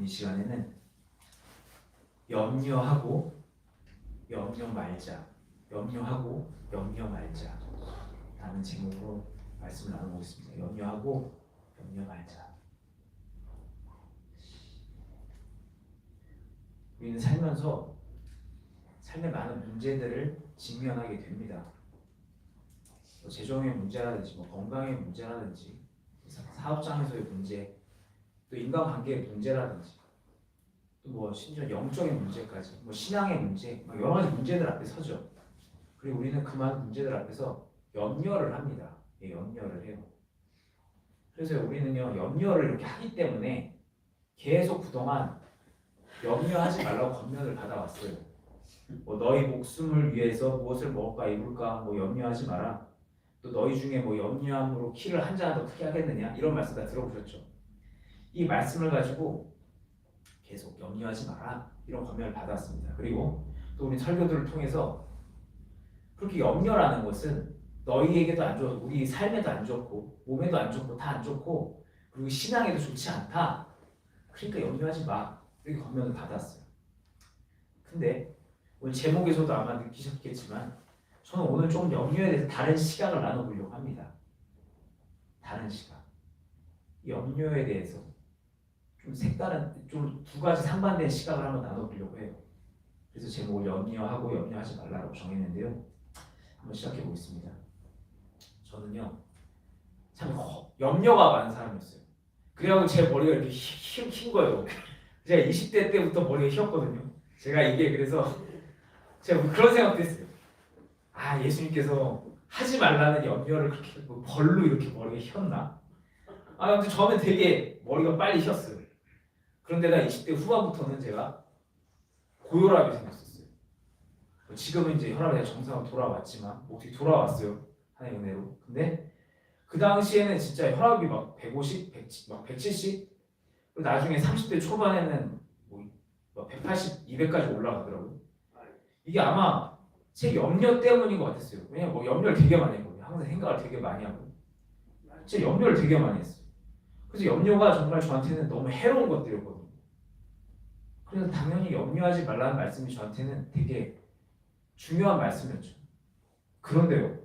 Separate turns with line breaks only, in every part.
이 시간에는 염려하고 염려 말자, 염려하고 염려 말자 라는 제목으로 말씀을 나눠보겠습니다. 염려하고 염려 말자. 우리는 살면서 삶의 많은 문제들을 직면하게 됩니다. 재정의 문제라든지 건강의 문제라든지 사업장에서의 문제, 또 인간관계의 문제라든지 또 심지어 영적인 문제까지 신앙의 문제, 여러 가지 문제들 앞에 서죠. 그리고 우리는 그 많은 문제들 앞에서 염려를 합니다. 염려를 해요. 그래서 우리는요 염려를 이렇게 하기 때문에 계속 그동안 염려하지 말라고 권면을 받아왔어요. 너희 목숨을 위해서 무엇을 먹을까 입을까 염려하지 마라. 또 너희 중에 염려함으로 키를 한 자나 더 크게 하겠느냐, 이런 말씀 다 들어보셨죠. 이 말씀을 가지고 계속 염려하지 마라, 이런 권면을 받았습니다. 그리고 또 우리 설교들을 통해서 그렇게 염려라는 것은 너희에게도 안 좋고 우리 삶에도 안 좋고 몸에도 안 좋고 다 안 좋고 그리고 신앙에도 좋지 않다. 그러니까 염려하지 마, 이렇게 권면을 받았어요. 근데 오늘 제목에서도 아마 느끼셨겠지만 저는 오늘 좀 염려에 대해서 다른 시각을 나눠보려고 합니다. 다른 시각. 염려에 대해서 좀 색다른, 좀 두 가지 상반된 시각을 한번 나눠보려고 해요. 그래서 제목을 염려하고 염려하지 말라고 정했는데요. 한번 시작해 보겠습니다. 저는요 참 염려가 많은 사람이었어요. 그래가지고 제 머리가 이렇게 흰 거예요. 제가 20대 때부터 머리가 휘었거든요. 제가 이게 그래서 제가 그런 생각도 했어요. 아, 예수님께서 하지 말라는 염려를 그렇게 벌로 이렇게 머리가 휘었나? 근데 처음에 되게 머리가 빨리 휘었어요. 그런데나 20대 후반부터는 제가 고혈압이 생겼었어요. 지금은 이제 혈압이 정상으로 돌아왔지만 어떻게 돌아왔어요. 하나의 은혜로. 근데 그 당시에는 진짜 혈압이 막 150, 170, 막 170, 그리고 나중에 30대 초반에는 180, 200까지 올라가더라고요. 이게 아마 제 염려 때문인 것 같았어요. 왜냐면 염려를 되게 많이 했거든요. 항상 생각을 되게 많이 하고 제 염려를 되게 많이 했어요. 그래서 염려가 정말 저한테는 너무 해로운 것들이었거든요. 그래서 당연히 염려하지 말라는 말씀이 저한테는 되게 중요한 말씀이었죠. 그런데요,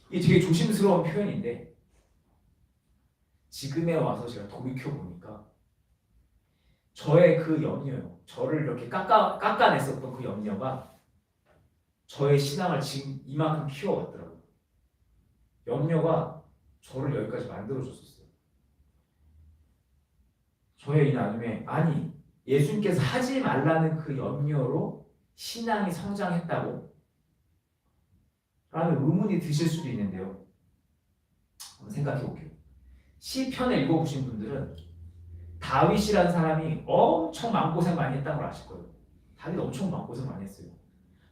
이게 되게 조심스러운 표현인데 지금에 와서 제가 돌이켜보니까 저의 그 염려요, 저를 이렇게 깎아냈었던 그 염려가 저의 신앙을 지금 이만큼 키워왔더라고요. 염려가 저를 여기까지 만들어줬었어요. 저의 이 나눔에 아니 예수님께서 하지 말라는 그 염려로 신앙이 성장했다고? 라는 의문이 드실 수도 있는데요. 한번 생각해 볼게요. 시편을 읽어보신 분들은 다윗이라는 사람이 엄청 마음고생 많이 했다는 걸 아실 거예요. 다윗 엄청 마음고생 많이 했어요.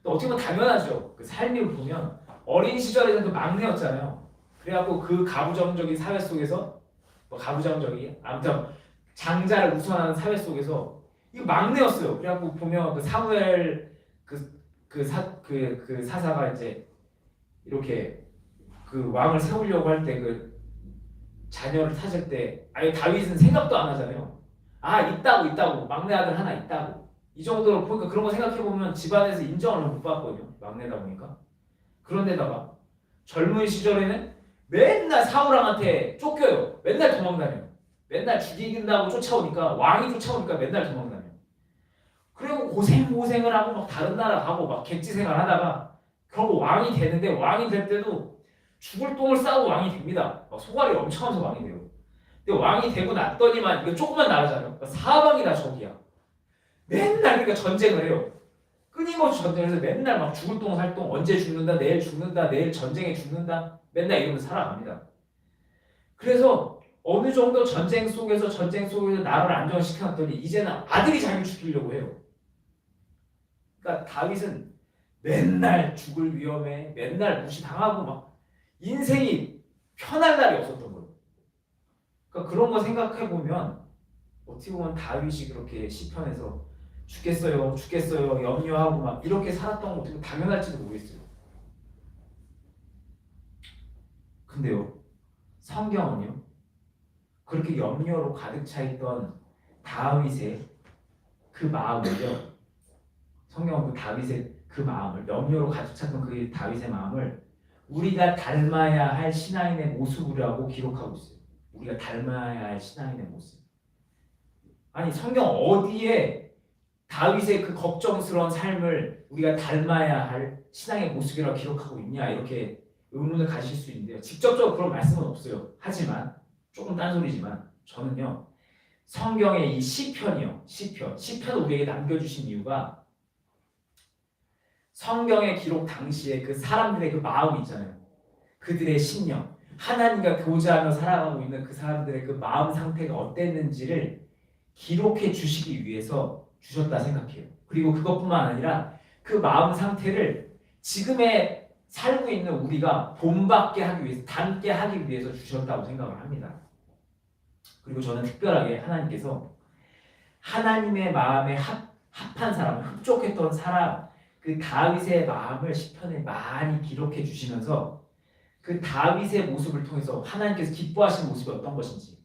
또 어떻게 보면 당연하죠. 그 삶을 보면 어린 시절에는 또 막내였잖아요. 그래갖고 그 가부장적인 사회 속에서 가부장적인 아무튼 장자를 우선하는 사회 속에서 이거 막내였어요. 그래갖고 보면 그 사무엘 그 사사가 이제 이렇게 그 왕을 세우려고 할 때 그 자녀를 찾을 때 아예 다윗은 생각도 안 하잖아요. 있다고 막내 아들 하나 있다고. 이 정도로 보니까 그런 거 생각해 보면 집안에서 인정을 못 받거든요. 막내다 보니까. 그런데다가 젊은 시절에는 맨날 사울왕한테 쫓겨요. 맨날 도망다녀요. 맨날 죽이긴다고 쫓아오니까 왕이 쫓아오니까 맨날 도망다녀요. 그리고 고생을 하고 막 다른 나라 가고 막 객지 생활 하다가 결국 왕이 되는데 왕이 될 때도 죽을 똥을 싸고 왕이 됩니다. 막 소갈이 엄청 하면서 왕이 돼요. 근데 왕이 되고 났더니만 이거 조그만 나라잖아요. 그러니까 사방이 다 적이야. 맨날 그러니까 전쟁을 해요. 끊임없이 전쟁을 해서 맨날 막 죽을 똥 살 똥, 언제 죽는다, 내일 죽는다, 내일 전쟁에 죽는다, 맨날 이러면서 살아갑니다. 그래서 어느 정도 전쟁 속에서 나를 안정시켜놨더니 이제는 아들이 자기를 죽이려고 해요. 그러니까 다윗은 맨날 죽을 위험에 맨날 무시당하고 막 인생이 편할 날이 없었던 거예요. 그러니까 그런 거 생각해 보면 어떻게 보면 다윗이 그렇게 시편에서 죽겠어요 염려하고 막 이렇게 살았던 거 어떻게 당연할지도 모르겠어요. 근데요, 성경은요 그렇게 염려로 가득 차 있던 다윗의 그 마음을요. 성경은 그 다윗의 그 마음을 염려로 가득 찼던 그 다윗의 마음을 우리가 닮아야 할 신앙인의 모습이라고 기록하고 있어요. 우리가 닮아야 할 신앙인의 모습. 아니 성경 어디에 다윗의 그 걱정스러운 삶을 우리가 닮아야 할 신앙의 모습이라고 기록하고 있냐 이렇게 의문을 가지실 수 있는데요. 직접적으로 그런 말씀은 없어요. 하지만 조금 딴소리지만 저는요. 성경의 이 시편을 우리에게 남겨주신 이유가 성경의 기록 당시에 그 사람들의 그 마음이 있잖아요. 그들의 심령, 하나님과 교제하며 살아가고 있는 그 사람들의 그 마음 상태가 어땠는지를 기록해 주시기 위해서 주셨다 생각해요. 그리고 그것뿐만 아니라 그 마음 상태를 지금의 살고 있는 우리가 본받게 하기 위해서, 닮게 하기 위해서 주셨다고 생각을 합니다. 그리고 저는 특별하게 하나님께서 하나님의 마음에 합한 사람, 흡족했던 사람, 그 다윗의 마음을 시편에 많이 기록해 주시면서 그 다윗의 모습을 통해서 하나님께서 기뻐하시는 모습이 어떤 것인지,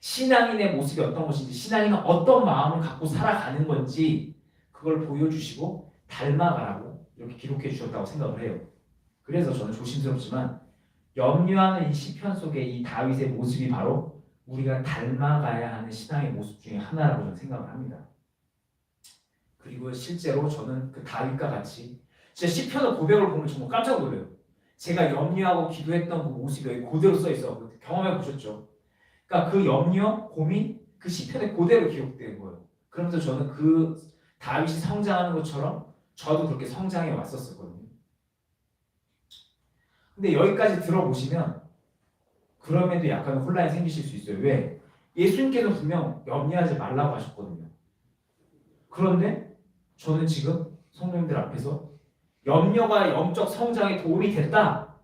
신앙인의 모습이 어떤 것인지, 신앙인은 어떤 마음을 갖고 살아가는 건지 그걸 보여주시고 닮아가라고 이렇게 기록해 주셨다고 생각을 해요. 그래서 저는 조심스럽지만 염려하는 이 시편 속에 이 다윗의 모습이 바로 우리가 닮아가야 하는 신앙의 모습 중에 하나라고 저는 생각을 합니다. 그리고 실제로 저는 그 다윗과 같이 진짜 시편의 고백을 보면 정말 깜짝 놀라요. 제가 염려하고 기도했던 그 모습이 여기 그대로 써 있어. 경험해 보셨죠? 그러니까 그 염려, 고민, 그 시편에 그대로 기록된 거예요. 그러면서 저는 그 다윗이 성장하는 것처럼 저도 그렇게 성장해 왔었거든요. 근데 여기까지 들어보시면 그럼에도 약간 혼란이 생기실 수 있어요. 왜? 예수님께서 분명 염려하지 말라고 하셨거든요. 그런데 저는 지금 성도님들 앞에서 염려가 영적 성장에 도움이 됐다.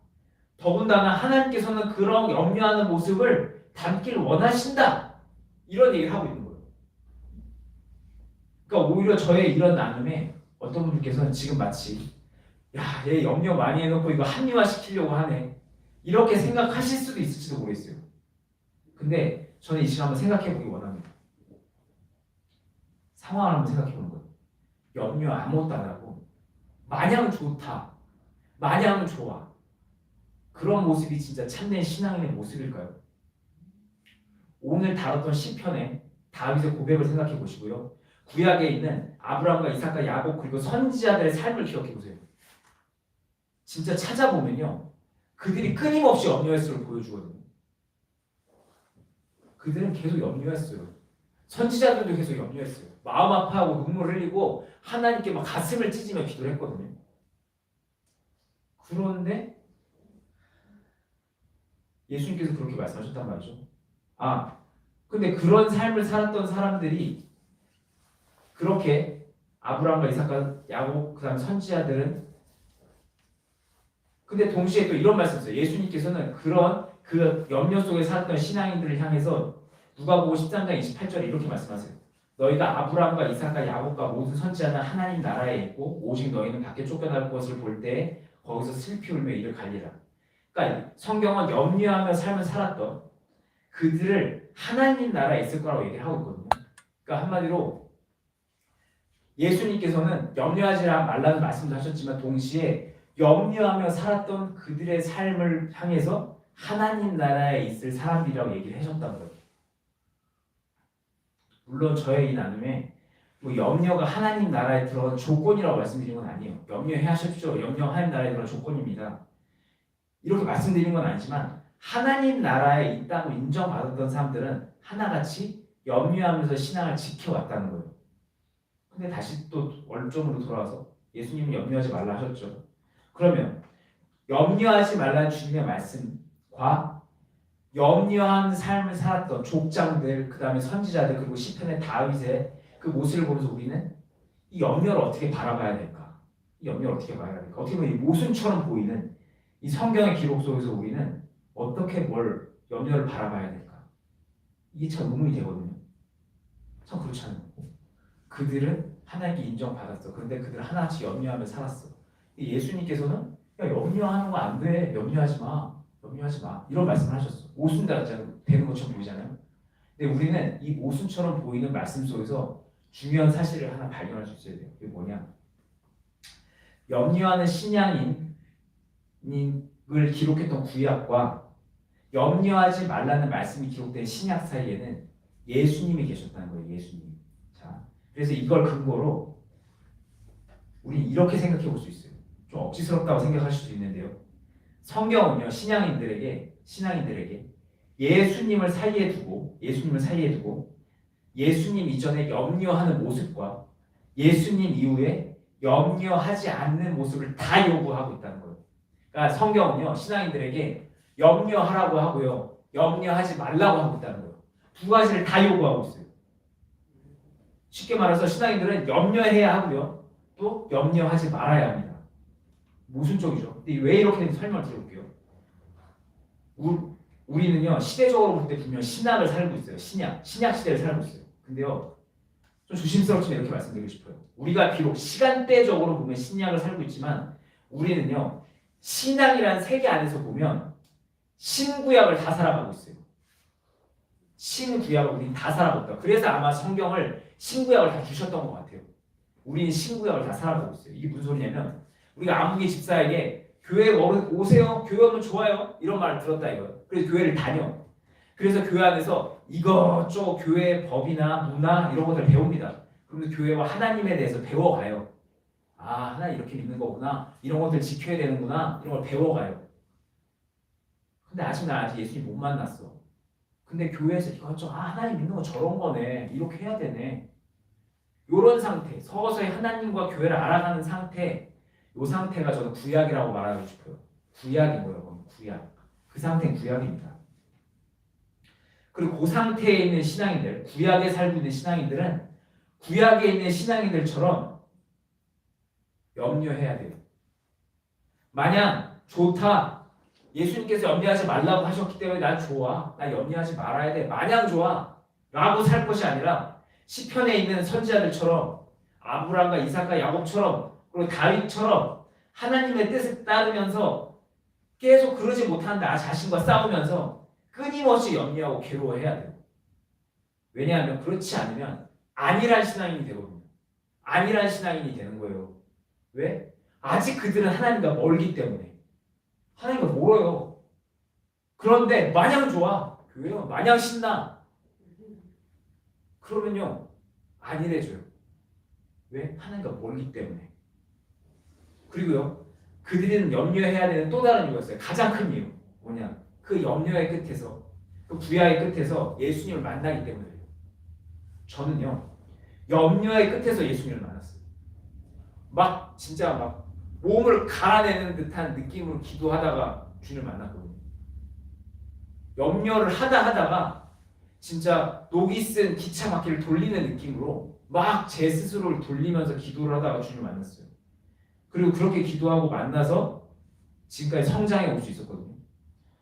더군다나 하나님께서는 그런 염려하는 모습을 담길 원하신다. 이런 얘기를 하고 있는 거예요. 그러니까 오히려 저의 이런 나눔에 어떤 분들께서는 지금 마치 야, 얘 염려 많이 해놓고 이거 합리화시키려고 하네. 이렇게 생각하실 수도 있을지도 모르겠어요. 근데 저는 이 시간 한번 생각해보기 원합니다. 상황을 한번 생각해보는 거예요. 염려 아무것도 안 하고 마냥 좋다. 마냥 좋아. 그런 모습이 진짜 참된 신앙인의 모습일까요? 오늘 다뤘던 시편의 다윗의 고백을 생각해 보시고요. 구약에 있는 아브라함과 이삭과 야곱 그리고 선지자들의 삶을 기억해 보세요. 진짜 찾아보면요. 그들이 끊임없이 염려했음을 보여주거든요. 그들은 계속 염려했어요. 선지자들도 계속 염려했어요. 마음 아파하고 눈물 흘리고 하나님께 막 가슴을 찢으며 기도를 했거든요. 그런데 예수님께서 그렇게 말씀하셨단 말이죠. 근데 그런 삶을 살았던 사람들이 그렇게 아브라함과 이삭과 야곱 그다음 선지자들은 근데 동시에 또 이런 말씀이었어요. 예수님께서는 그런 그 염려 속에 살았던 신앙인들을 향해서 누가복음 13장 28절에 이렇게 말씀하세요. 너희가 아브라함과 이삭과 야곱과 모든 선지자는 하나님 나라에 있고 오직 너희는 밖에 쫓겨날 것을 볼 때 거기서 슬피 울며 이를 갈리라. 그러니까 성경은 염려하며 삶을 살았던 그들을 하나님 나라에 있을 거라고 얘기를 하고 있거든요. 그러니까 한마디로 예수님께서는 염려하지 말라는 말씀도 하셨지만 동시에 염려하며 살았던 그들의 삶을 향해서 하나님 나라에 있을 사람들이라고 얘기를 하셨다는 거예요. 물론 저의 이 나눔에 뭐 염려가 하나님 나라에 들어간 조건이라고 말씀드린 건 아니에요. 염려해 하십시오. 염려 하나님 나라에 들어간 조건입니다. 이렇게 말씀드린 건 아니지만 하나님 나라에 있다고 인정받았던 사람들은 하나같이 염려하면서 신앙을 지켜왔다는 거예요. 근데 다시 또 원점으로 돌아와서 예수님은 염려하지 말라 하셨죠. 그러면 염려하지 말라는 주님의 말씀과 염려한 삶을 살았던 족장들, 그 다음에 선지자들, 그리고 시편의 다윗의 그 모습을 보면서 우리는 이 염려를 어떻게 바라봐야 될까? 이 염려를 어떻게 바라봐야 될까? 어떻게 보면 이 모순처럼 보이는 이 성경의 기록 속에서 우리는 어떻게 뭘 염려를 바라봐야 될까? 이게 참 의문이 되거든요. 참 그렇지 않아요. 그들은 하나님께 인정받았어. 그런데 그들은 하나같이 염려하며 살았어. 예수님께서는 야, 염려하는 거 안 돼. 염려하지 마. 염려하지 마. 이런 말씀을 하셨어. 오순다라고 되는 것처럼 보이잖아요. 근데 우리는 이 모순처럼 보이는 말씀 속에서 중요한 사실을 하나 발견할 수 있어야 돼요. 그게 뭐냐? 염려하는 신앙인을 기록했던 구약과 염려하지 말라는 말씀이 기록된 신약 사이에는 예수님이 계셨다는 거예요. 예수님. 자, 그래서 이걸 근거로 우리 이렇게 생각해 볼 수 있어요. 좀 억지스럽다고 생각할 수도 있는데요. 성경은요, 신앙인들에게 예수님을 사이에 두고 예수님 이전에 염려하는 모습과 예수님 이후에 염려하지 않는 모습을 다 요구하고 있다는 거예요. 그러니까 성경은요, 신앙인들에게 염려하라고 하고요, 염려하지 말라고 하고 있다는 거예요. 두 가지를 다 요구하고 있어요. 쉽게 말해서 신앙인들은 염려해야 하고요, 또 염려하지 말아야 합니다. 모순적이죠. 근데 왜 이렇게 되는지 설명을 드려볼게요. 우리는요, 시대적으로 볼 때 분명 신약을 살고 있어요. 신약 시대를 살고 있어요. 근데요, 좀 조심스럽지만 이렇게 말씀드리고 싶어요. 우리가 비록 시간대적으로 보면 신약을 살고 있지만 우리는요, 신약이라는 세계 안에서 보면 신구약을 다 살아가고 있어요. 신구약을 우리는 다 살아가고 있다. 그래서 아마 성경을 신구약을 다 주셨던 것 같아요. 우리는 신구약을 다 살아가고 있어요. 이게 무슨 소리냐면 우리가 아무개 집사에게 교회 오세요. 교회 오면 좋아요. 이런 말을 들었다 이거예요. 그래서 교회를 다녀. 그래서 교회 안에서 이것저것 교회 법이나 문화 이런 것들을 배웁니다. 그러면 교회와 하나님에 대해서 배워가요. 아, 하나님 이렇게 믿는 거구나. 이런 것들 지켜야 되는구나. 이런 걸 배워가요. 근데 아직 예수님 못 만났어. 근데 교회에서 이것저것 하나님 믿는 거 저런 거네. 이렇게 해야 되네. 요런 상태, 서서히 하나님과 교회를 알아가는 상태, 요 상태가 저는 구약이라고 말하고 싶어요. 구약인 거예요. 구약. 그 상태는 구약입니다. 그리고 그 상태에 있는 신앙인들, 구약에 살고 있는 신앙인들은 구약에 있는 신앙인들처럼 염려해야 돼요. 마냥 좋다. 예수님께서 염려하지 말라고 하셨기 때문에 난 좋아. 나 염려하지 말아야 돼. 마냥 좋아. 라고 살 것이 아니라 시편에 있는 선지자들처럼 아브라함과 이삭과 야곱처럼 그리고 다윗처럼 하나님의 뜻을 따르면서 계속 그러지 못한 나 자신과 싸우면서 끊임없이 염려하고 괴로워해야 돼요. 왜냐하면 그렇지 않으면 안일한 신앙인이 되거든요. 안일한 신앙인이 되는 거예요. 왜? 아직 그들은 하나님과 멀기 때문에. 하나님과 멀어요. 그런데 마냥 좋아. 교회요. 마냥 신나. 그러면요. 안일해져요. 왜? 하나님과 멀기 때문에. 그리고요. 그들은 염려해야 되는 또 다른 이유가 있어요. 가장 큰 이유. 뭐냐? 그 염려의 끝에서, 그 구약의 끝에서 예수님을 만나기 때문에요. 저는요. 염려의 끝에서 예수님을 만났어요. 진짜 몸을 갈아내는 듯한 느낌으로 기도하다가 주님을 만났거든요. 염려를 하다가 진짜 녹이 쓴 기차 바퀴를 돌리는 느낌으로 제 스스로를 돌리면서 기도를 하다가 주님을 만났어요. 그리고 그렇게 기도하고 만나서 지금까지 성장해 올 수 있었거든요.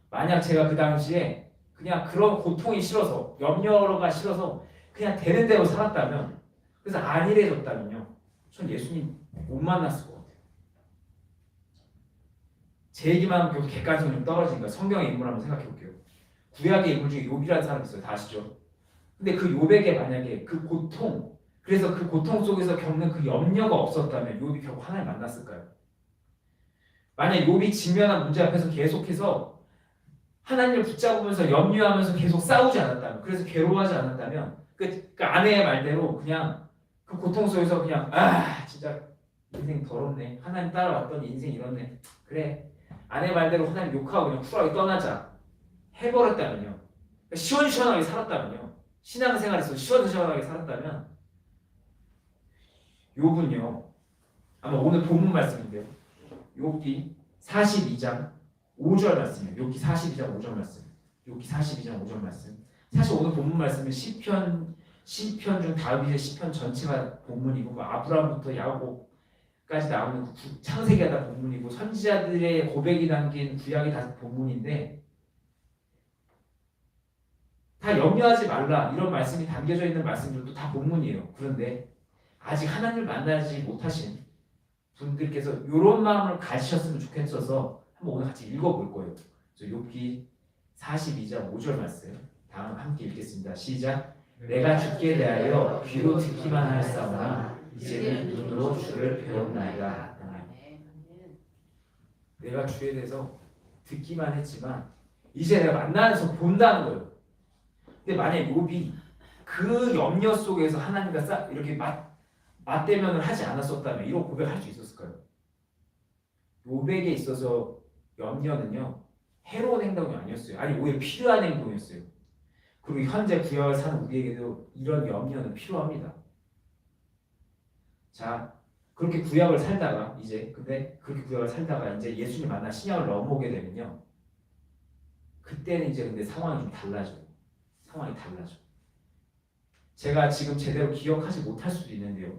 만약 제가 그 당시에 그냥 그런 고통이 싫어서 염려가 싫어서 그냥 되는 대로 살았다면 그래서 안일해졌다면요. 전 예수님 못 만났을 것 같아요. 제 얘기만 하면 계속 객관성이 좀 떨어지니까 성경의 인물 한번 생각해 볼게요. 구약의 인물 중에 욥이라는 사람이 있어요. 다 아시죠? 근데 그 욥에게 만약에 그 고통, 그래서 그 고통 속에서 겪는 그 염려가 없었다면 욥이 결국 하나님 만났을까요? 만약 욥이 직면한 문제 앞에서 계속해서 하나님을 붙잡으면서 염려하면서 계속 싸우지 않았다면, 그래서 괴로워하지 않았다면 그 아내의 말대로 그냥 그 고통 속에서 그냥 진짜 인생 더럽네. 하나님 따라왔더니 인생 이렇네. 그래. 아내 말대로 하나님 욕하고 그냥 쿨하게 떠나자. 해버렸다면요. 그러니까 시원시원하게 살았다면요. 신앙생활에서 시원시원하게 살았다면 욥은요. 아마 오늘 본문 말씀인데요. 욥기 42장 5절 말씀이에요. 욥기 42장 5절 말씀. 욥기 42장 5절 말씀. 사실 오늘 본문 말씀은 시편 중 다윗의 시편 전체가 본문이고 아브라함부터 야곱까지 나오는 창세기가 다 본문이고 선지자들의 고백이 담긴 구약이 다 본문인데 다 염려하지 말라 이런 말씀이 담겨져 있는 말씀들도 다 본문이에요. 그런데 아직 하나님을 만나지 못하신 분들께서 이런 마음을 가지셨으면 좋겠어서 한번 오늘 같이 읽어볼 거예요. 욥기 42장 5절 말씀 다음 함께 읽겠습니다. 읽겠습니다. 시작. 내가 주께 대하여 귀로 듣기만 하였사오나 이제는 눈으로 주를 배웠나이다. 내가 주에 대해서 듣기만 했지만 이제 내가 만나서 본다는 거예요. 근데 만약 욥이 그 염려 속에서 하나님과 이렇게 맞대면을 하지 않았었다면 이런 고백할 수 있었을까요? 욥에게 있어서 염려는요 해로운 행동이 아니었어요. 아니 오히려 필요한 행동이었어요. 그리고 현재 구약을 사는 우리에게도 이런 염려는 필요합니다. 자, 그렇게 구약을 살다가 근데 그렇게 구약을 살다가 이제 예수님 만나 신약을 넘어오게 되면요, 그때는 이제 근데 상황이 좀 달라져요. 상황이 달라져. 제가 지금 제대로 기억하지 못할 수도 있는데요,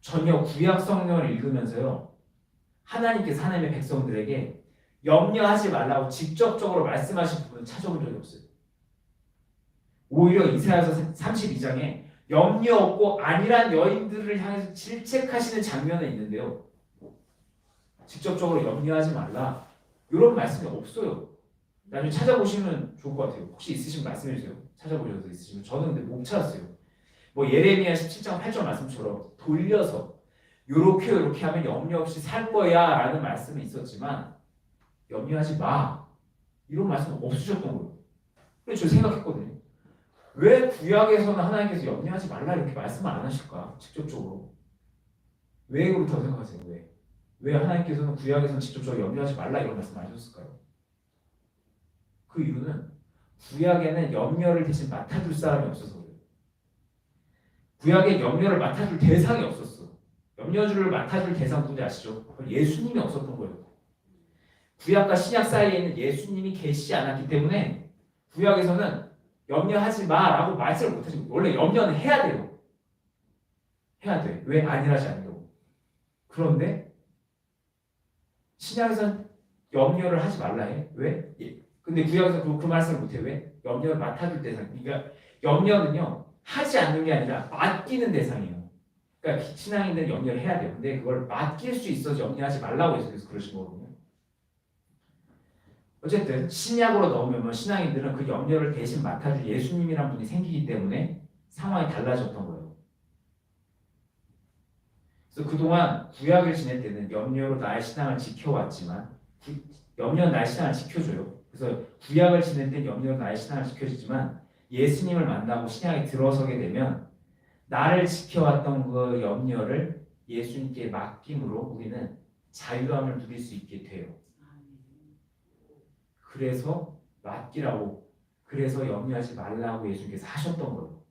전혀 구약 성경을 읽으면서요 하나님께서 하나님의 백성들에게 염려하지 말라고 직접적으로 말씀하신 부분을 찾아본 적이 없어요. 오히려 이사야서 32장에 염려 없고 안일한 여인들을 향해서 질책하시는 장면이 있는데요, 직접적으로 염려하지 말라 이런 말씀이 없어요. 나중에 찾아보시면 좋을 것 같아요. 혹시 있으시면 말씀해 주세요. 찾아보셔서 있으시면. 저는 근데 못 찾았어요. 뭐 예레미야 17장 8절 말씀처럼 돌려서 요렇게 하면 염려 없이 살 거야 라는 말씀은 있었지만 염려하지 마 이런 말씀은 없으셨던 거예요. 그래서 저 생각했거든요. 왜 구약에서는 하나님께서 염려하지 말라 이렇게 말씀을 안 하실까? 직접적으로. 왜 그렇다고 생각하세요? 왜 하나님께서는 구약에서는 직접적으로 염려하지 말라 이런 말씀을 하셨을까요? 그 이유는 구약에는 염려를 대신 맡아줄 사람이 없어서 그래요. 구약에 염려를 맡아줄 대상이 없었어. 염려주를 맡아줄 대상 누군지 아시죠? 예수님이 없었던 거예요. 구약과 신약 사이에 있는 예수님이 계시지 않았기 때문에 구약에서는 염려하지 마라고 말씀을 못하시고, 원래 염려는 해야 돼요. 해야 돼. 왜? 안일하지 않으려고. 그런데 신약에서는 염려를 하지 말라 해. 왜? 근데 구약에서 그 말씀을 못해. 왜? 염려를 맡아줄 대상. 그러니까 염려는요 하지 않는 게 아니라 맡기는 대상이에요. 그러니까 신앙인들은 염려를 해야 돼요. 근데 그걸 맡길 수 있어서 염려하지 말라고 해서 그러신 거거든요. 어쨌든 신약으로 넘으면 신앙인들은 그 염려를 대신 맡아줄 예수님이란 분이 생기기 때문에 상황이 달라졌던 거예요. 그래서 그동안 구약을 지낼 때는 염려로 나의 신앙을 지켜왔지만, 염려는 나의 신앙을 지켜줘요. 그래서 구약을 지낼 때 염려로 나의 신앙을 지켜주지만 예수님을 만나고 신약에 들어서게 되면 나를 지켜왔던 그 염려를 예수님께 맡김으로 우리는 자유함을 누릴 수 있게 돼요. 그래서 맡기라고, 그래서 염려하지 말라고 예수님께서 하셨던 거예요.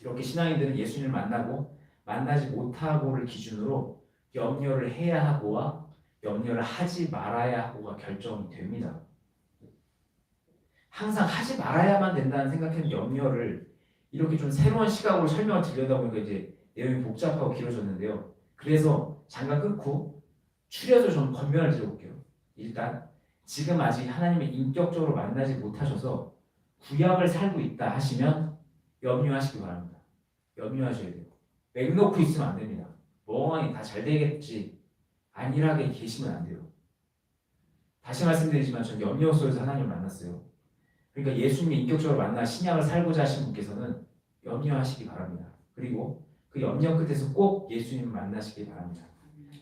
이렇게 신앙인들은 예수님을 만나고 만나지 못하고를 기준으로 염려를 해야 하고와 염려를 하지 말아야 하고가 결정이 됩니다. 항상 하지 말아야만 된다는 생각하는 염려를 이렇게 좀 새로운 시각으로 설명을 드리려다 보니까 이제 내용이 복잡하고 길어졌는데요. 그래서 잠깐 끊고 추려서 좀 권면을 드려볼게요. 일단 지금 아직 하나님을 인격적으로 만나지 못하셔서 구약을 살고 있다 하시면 염려하시기 바랍니다. 염려하셔야 돼요. 맥 놓고 있으면 안 됩니다. 멍하니 다 잘 되겠지 안일하게 계시면 안 돼요. 다시 말씀드리지만 전 염려 속에서 하나님을 만났어요. 그러니까 예수님이 인격적으로 만나 신약을 살고자 하신 분께서는 염려하시기 바랍니다. 그리고 그 염려 끝에서 꼭 예수님을 만나시기 바랍니다.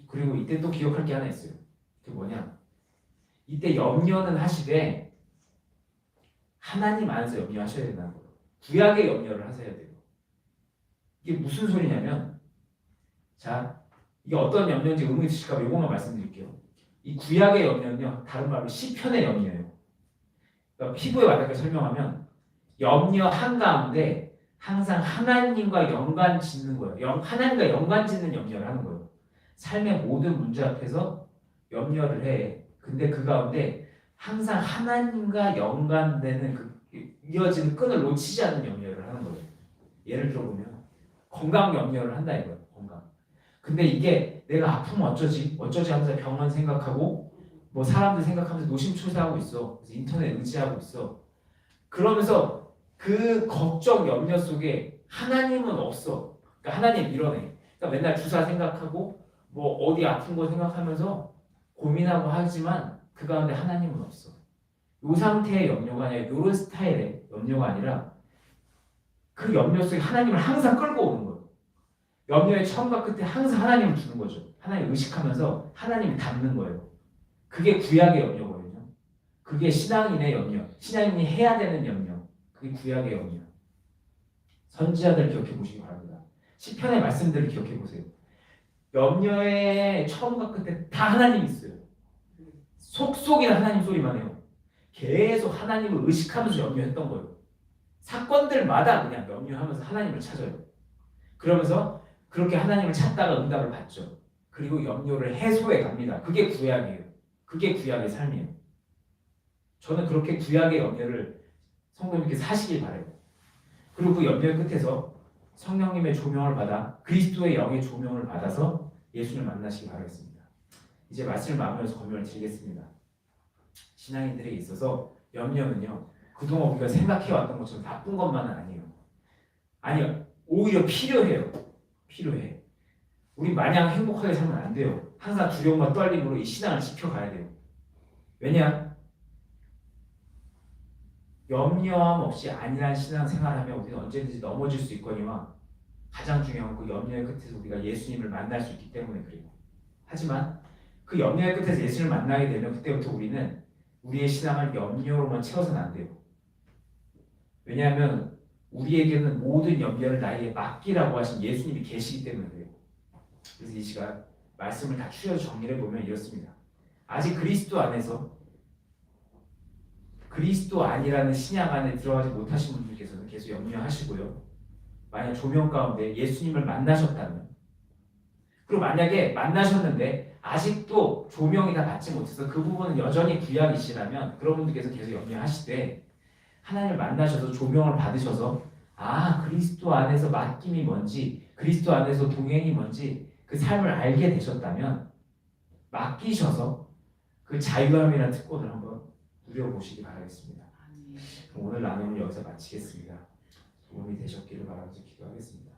그리고 이때 또 기억할 게 하나 있어요. 그게 뭐냐? 이때 염려는 하시되 하나님 안에서 염려하셔야 된다는 거예요. 구약의 염려를 하셔야 돼요. 이게 무슨 소리냐면, 자, 이게 어떤 염려인지 의문이 드실까 봐 이것만 말씀드릴게요. 이 구약의 염려는요, 다른 말로 시편의 염려예요. 그러니까 피부에 와닿게 설명하면 염려 한가운데 항상 하나님과 연관 짓는 거예요. 하나님과 연관 짓는 염려를 하는 거예요. 삶의 모든 문제 앞에서 염려를 해. 근데 그 가운데 항상 하나님과 연관되는 그 이어지는 끈을 놓치지 않는 염려를 하는 거예요. 예를 들어보면 건강 염려를 한다 이거예요. 건강. 근데 이게 내가 아프면 어쩌지 하면서 병원 생각하고 뭐 사람들 생각하면서 노심초사하고 있어. 그래서 인터넷 의지하고 있어. 그러면서 그 걱정 염려 속에 하나님은 없어. 그러니까 하나님 밀어내. 그러니까 맨날 주사 생각하고 뭐 어디 아픈 거 생각하면서 고민하고 하지만 그 가운데 하나님은 없어. 이 상태의 염려가 아니라 이런 스타일의 염려가 아니라 그 염려 속에 하나님을 항상 끌고 오는 거예요. 염려의 처음과 끝에 항상 하나님을 두는 거죠. 하나님을 의식하면서 하나님을 닮는 거예요. 그게 구약의 염려거든요. 그게 신앙인의 염려, 신앙인이 해야 되는 염려, 그게 구약의 염려. 선지자들 기억해 보시기 바랍니다. 시편의 말씀들을 기억해 보세요. 염려의 처음과 끝에 다 하나님이 있어요. 속속이나 하나님 소리만 해요. 계속 하나님을 의식하면서 염려했던 거예요. 사건들마다 그냥 염려하면서 하나님을 찾아요. 그러면서 그렇게 하나님을 찾다가 응답을 받죠. 그리고 염려를 해소해 갑니다. 그게 구약이에요. 그게 구약의 삶이에요. 저는 그렇게 구약의 염려를 성도님께 사시길 바라요. 그리고 그 염려의 끝에서 성령님의 조명을 받아 그리스도의 영의 조명을 받아서 예수를 만나시기 바라겠습니다. 이제 말씀을 마무리해서 권면을 드리겠습니다. 신앙인들에게 있어서 염려는요, 그동안 우리가 생각해왔던 것처럼 나쁜 것만은 아니에요. 아니요, 오히려 필요해요. 필요해. 우리 마냥 행복하게 살면 안 돼요. 항상 두려움과 떨림으로 이 신앙을 지켜가야 돼요. 왜냐? 염려함 없이 안일한 신앙생활하면 우리는 언제든지 넘어질 수 있거니와 가장 중요한 그 염려의 끝에서 우리가 예수님을 만날 수 있기 때문에 그래요. 하지만 그 염려의 끝에서 예수님을 만나게 되면 그때부터 우리는 우리의 신앙을 염려로만 채워서는 안 돼요. 왜냐하면 우리에게는 모든 염려를 나에게 맡기라고 하신 예수님이 계시기 때문에 그래요. 그래서 이 시간 말씀을 다 추려서 정리해 보면 이렇습니다. 아직 그리스도 안에서 그리스도 아니라는 신약 안에 들어가지 못하신 분들께서는 계속 염려하시고요. 만약 조명 가운데 예수님을 만나셨다면, 그리고 만약에 만나셨는데 아직도 조명이 다 받지 못해서 그 부분은 여전히 구약이시라면 그런 분들께서 계속 염려하시되 하나님을 만나셔서 조명을 받으셔서 그리스도 안에서 맡김이 뭔지, 그리스도 안에서 동행이 뭔지 그 삶을 알게 되셨다면 맡기셔서 그 자유함이라는 특권을 한번 누려보시기 바라겠습니다. 오늘 나눔을 여기서 마치겠습니다. 도움이 되셨기를 바라면서 기도하겠습니다.